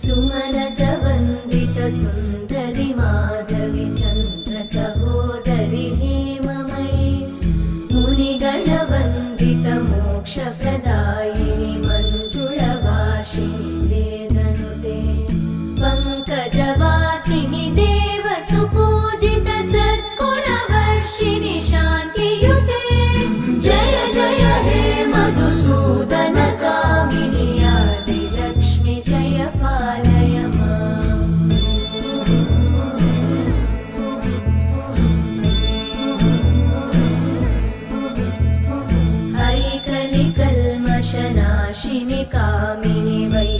सुमनसवन्दित सुन्दरि माधवि चन्द्र सहोदरि हेममयि मुनिगणवन्दित मोक्षप्रदायिनि मञ्जुळभाषिणि वेदनुते पङ्कजवासिनि देवसुपूजित सद्गुणवर्षिणि शान्तियुते जय जय हे मधुसूदन कामिनि आदिलक्ष्मि जय पालय माम्। ऐकलिकल्मषनाशिनि कामिनि वै